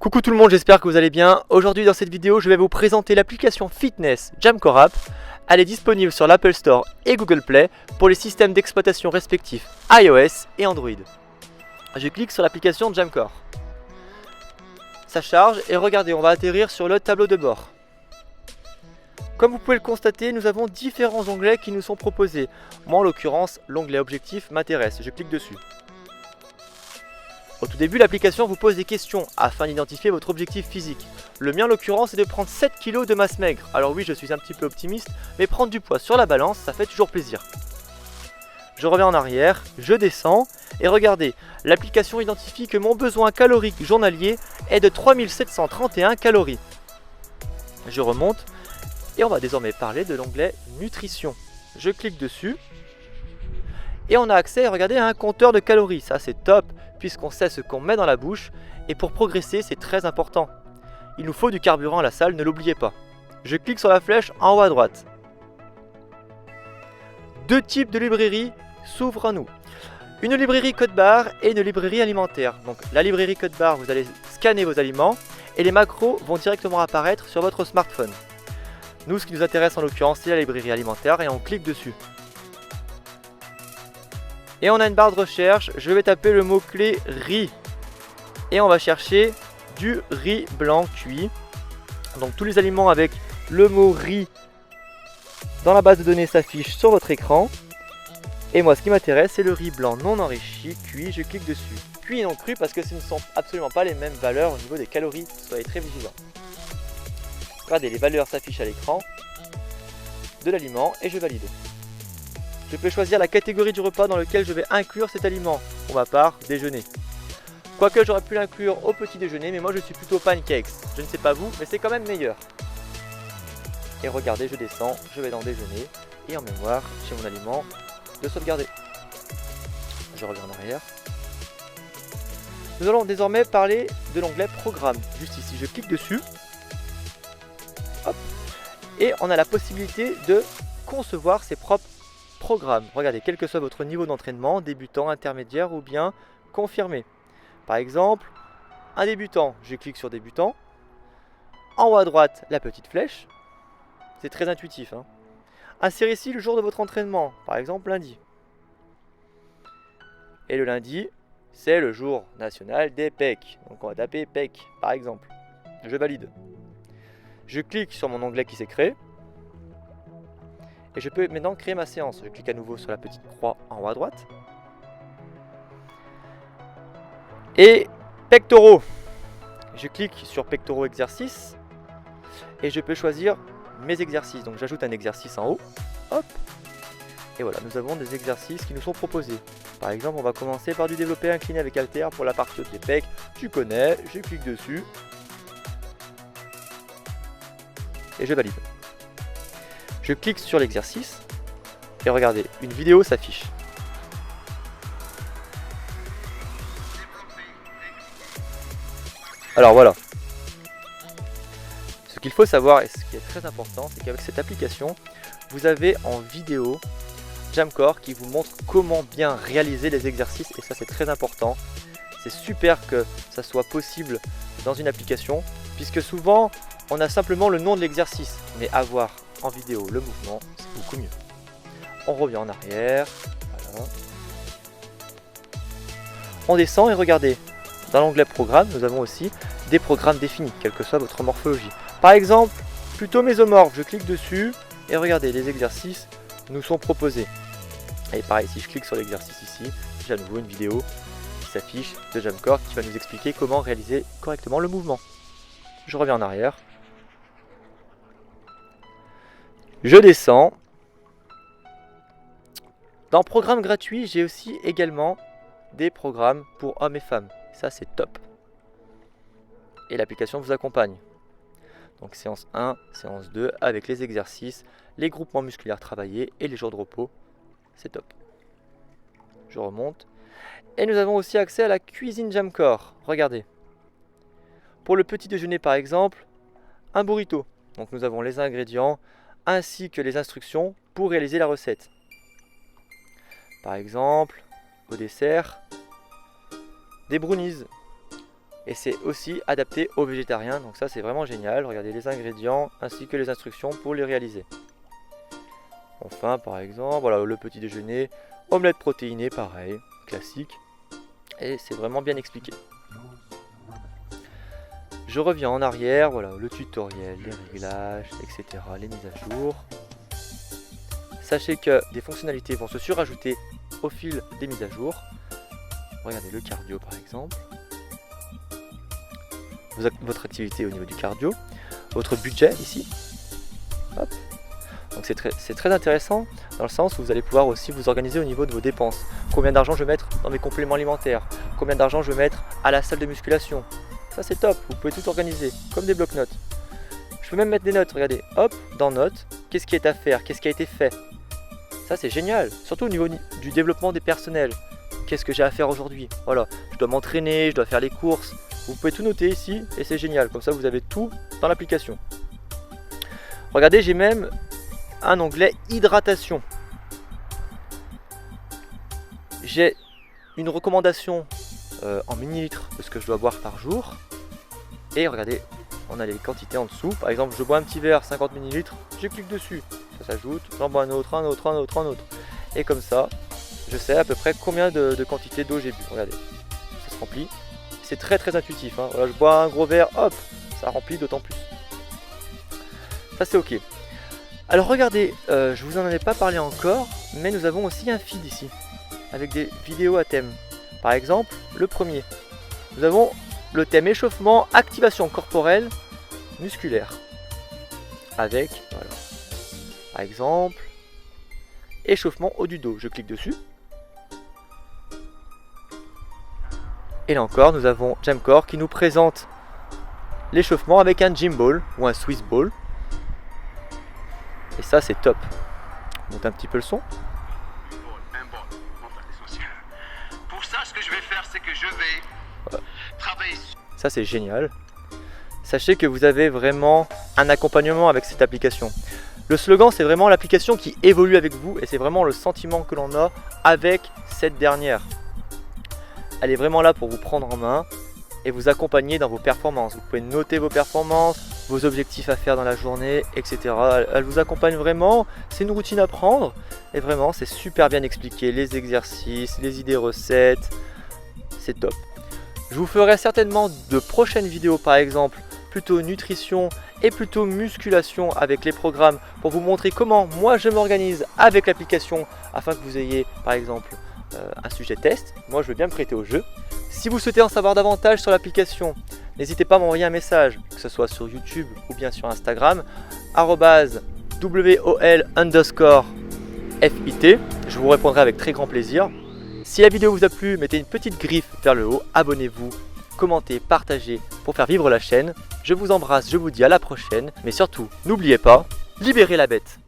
Coucou tout le monde, j'espère que vous allez bien. Aujourd'hui dans cette vidéo, je vais vous présenter l'application Fitness Jamcore App. Elle est disponible sur l'Apple Store et Google Play pour les systèmes d'exploitation respectifs iOS et Android. Je clique sur l'application Jamcore. Ça charge et regardez, on va atterrir sur le tableau de bord. Comme vous pouvez le constater, nous avons différents onglets qui nous sont proposés. Moi en l'occurrence, l'onglet objectif m'intéresse, je clique dessus. Au tout début, l'application vous pose des questions afin d'identifier votre objectif physique. Le mien en l'occurrence est de prendre 7 kg de masse maigre. Alors oui, je suis un petit peu optimiste, mais prendre du poids sur la balance, ça fait toujours plaisir. Je reviens en arrière, je descends et regardez, l'application identifie que mon besoin calorique journalier est de 3731 calories. Je remonte et on va désormais parler de l'onglet nutrition. Je clique dessus et on a accès, regardez, à un compteur de calories. Ça c'est top puisqu'on sait ce qu'on met dans la bouche et pour progresser c'est très important. Il nous faut du carburant à la salle, ne l'oubliez pas. Je clique sur la flèche en haut à droite. Deux types de librairies s'ouvrent à nous. Une librairie code barre et une librairie alimentaire. Donc la librairie code barre, vous allez scanner vos aliments et les macros vont directement apparaître sur votre smartphone. Nous, ce qui nous intéresse en l'occurrence, c'est la librairie alimentaire et on clique dessus. Et on a une barre de recherche, je vais taper le mot-clé riz. Et on va chercher du riz blanc cuit. Donc tous les aliments avec le mot riz dans la base de données s'affichent sur votre écran. Et moi ce qui m'intéresse c'est le riz blanc non enrichi, cuit, je clique dessus. Cuit et non cru parce que ce ne sont absolument pas les mêmes valeurs au niveau des calories, soyez très vigilants. Regardez, les valeurs s'affichent à l'écran de l'aliment et je valide. Je peux choisir la catégorie du repas dans lequel je vais inclure cet aliment. Pour ma part, déjeuner. Quoique j'aurais pu l'inclure au petit déjeuner, mais moi je suis plutôt pancakes. Je ne sais pas vous, mais c'est quand même meilleur. Et regardez, je descends, je vais dans déjeuner. Et en mémoire, j'ai mon aliment de sauvegarder. Je reviens en arrière. Nous allons désormais parler de l'onglet programme. Juste ici, je clique dessus. Hop. Et on a la possibilité de concevoir ses propres programme. Regardez, quel que soit votre niveau d'entraînement, débutant, intermédiaire ou bien confirmé. Par exemple, un débutant, je clique sur débutant. En haut à droite, la petite flèche. C'est très intuitif. Insérez ici le jour de votre entraînement, par exemple lundi. Et le lundi, c'est le jour national des pecs. Donc on va taper pecs, par exemple. Je valide. Je clique sur mon onglet qui s'est créé. Et je peux maintenant créer ma séance. Je clique à nouveau sur la petite croix en haut à droite. Et pectoraux. Je clique sur pectoraux exercices. Et je peux choisir mes exercices. Donc j'ajoute un exercice en haut. Hop. Et voilà, nous avons des exercices qui nous sont proposés. Par exemple, on va commencer par du développé incliné avec haltère pour la partie haute des pecs. Tu connais, je clique dessus. Et je valide. Je clique sur l'exercice et regardez, une vidéo s'affiche. Alors voilà. Ce qu'il faut savoir et ce qui est très important, c'est qu'avec cette application, vous avez en vidéo Jamcore qui vous montre comment bien réaliser les exercices et ça c'est très important. C'est super que ça soit possible dans une application puisque souvent on a simplement le nom de l'exercice mais avoir en vidéo le mouvement c'est beaucoup mieux. On revient en arrière, voilà. On descend et regardez, dans l'onglet programme nous avons aussi des programmes définis, quelle que soit votre morphologie. Par exemple, plutôt mésomorphe, je clique dessus et regardez, les exercices nous sont proposés. Et pareil, si je clique sur l'exercice ici, j'ai à nouveau une vidéo qui s'affiche de Jamcore qui va nous expliquer comment réaliser correctement le mouvement. Je reviens en arrière. Je descends. Dans programme gratuit, j'ai aussi également des programmes pour hommes et femmes. Ça, c'est top. Et l'application vous accompagne. Donc séance 1, séance 2, avec les exercices, les groupements musculaires travaillés et les jours de repos. C'est top. Je remonte. Et nous avons aussi accès à la cuisine Jamcore. Regardez. Pour le petit déjeuner par exemple, un burrito. Donc nous avons les ingrédients ainsi que les instructions pour réaliser la recette. Par exemple, au dessert, des brownies. Et c'est aussi adapté aux végétariens, donc ça c'est vraiment génial. Regardez les ingrédients ainsi que les instructions pour les réaliser. Enfin, par exemple, voilà le petit déjeuner, omelette protéinée, pareil, classique. Et c'est vraiment bien expliqué. Je reviens en arrière, voilà le tutoriel, les réglages, etc., les mises à jour. Sachez que des fonctionnalités vont se surajouter au fil des mises à jour. Regardez le cardio par exemple. Votre activité au niveau du cardio, votre budget ici. Hop. Donc c'est très intéressant dans le sens où vous allez pouvoir aussi vous organiser au niveau de vos dépenses. Combien d'argent je vais mettre dans mes compléments alimentaires, combien d'argent je vais mettre à la salle de musculation. Ça c'est top, vous pouvez tout organiser comme des blocs-notes. Je peux même mettre des notes, regardez, hop, dans notes, qu'est-ce qui est à faire, qu'est-ce qui a été fait. Ça c'est génial, surtout au niveau du développement des personnels. Qu'est-ce que j'ai à faire aujourd'hui? Voilà, je dois m'entraîner, je dois faire les courses. Vous pouvez tout noter ici et c'est génial, comme ça vous avez tout dans l'application. Regardez, j'ai même un onglet hydratation. J'ai une recommandation en millilitres de ce que je dois boire par jour. Et regardez, on a les quantités en dessous. Par exemple, je bois un petit verre 50 ml, je clique dessus, ça s'ajoute, j'en bois un autre, un autre, un autre, un autre. Et comme ça, je sais à peu près combien de quantité d'eau j'ai bu. Regardez, ça se remplit. C'est très intuitif, hein. Voilà, je bois un gros verre, hop, ça remplit d'autant plus. Ça c'est ok. Alors regardez, je vous en avais pas parlé encore, mais nous avons aussi un feed ici, avec des vidéos à thème. Par exemple, le premier, nous avons le thème échauffement, activation corporelle, musculaire. Avec, voilà, par exemple, échauffement haut du dos. Je clique dessus. Et là encore, nous avons Jamcore qui nous présente l'échauffement avec un gym ball ou un Swiss ball. Et ça, c'est top. On monte un petit peu le son. Pour ça, ce que je vais faire, c'est que je vais travailler. Ça, c'est génial. Sachez que vous avez vraiment un accompagnement avec cette application. Le slogan, c'est vraiment l'application qui évolue avec vous et c'est vraiment le sentiment que l'on a avec cette dernière. Elle est vraiment là pour vous prendre en main et vous accompagner dans vos performances. Vous pouvez noter vos performances, vos objectifs à faire dans la journée, etc. Elle vous accompagne vraiment, c'est une routine à prendre et vraiment c'est super bien expliqué, les exercices, les idées recettes, c'est top. Je vous ferai certainement de prochaines vidéos par exemple, plutôt nutrition et plutôt musculation avec les programmes pour vous montrer comment moi je m'organise avec l'application afin que vous ayez par exemple un sujet test. Moi je veux bien me prêter au jeu. Si vous souhaitez en savoir davantage sur l'application, n'hésitez pas à m'envoyer un message, que ce soit sur YouTube ou bien sur Instagram, @WOL_FIT. Je vous répondrai avec très grand plaisir. Si la vidéo vous a plu, mettez une petite griffe vers le haut, abonnez-vous, commentez, partagez pour faire vivre la chaîne. Je vous embrasse, je vous dis à la prochaine, mais surtout, n'oubliez pas, libérez la bête.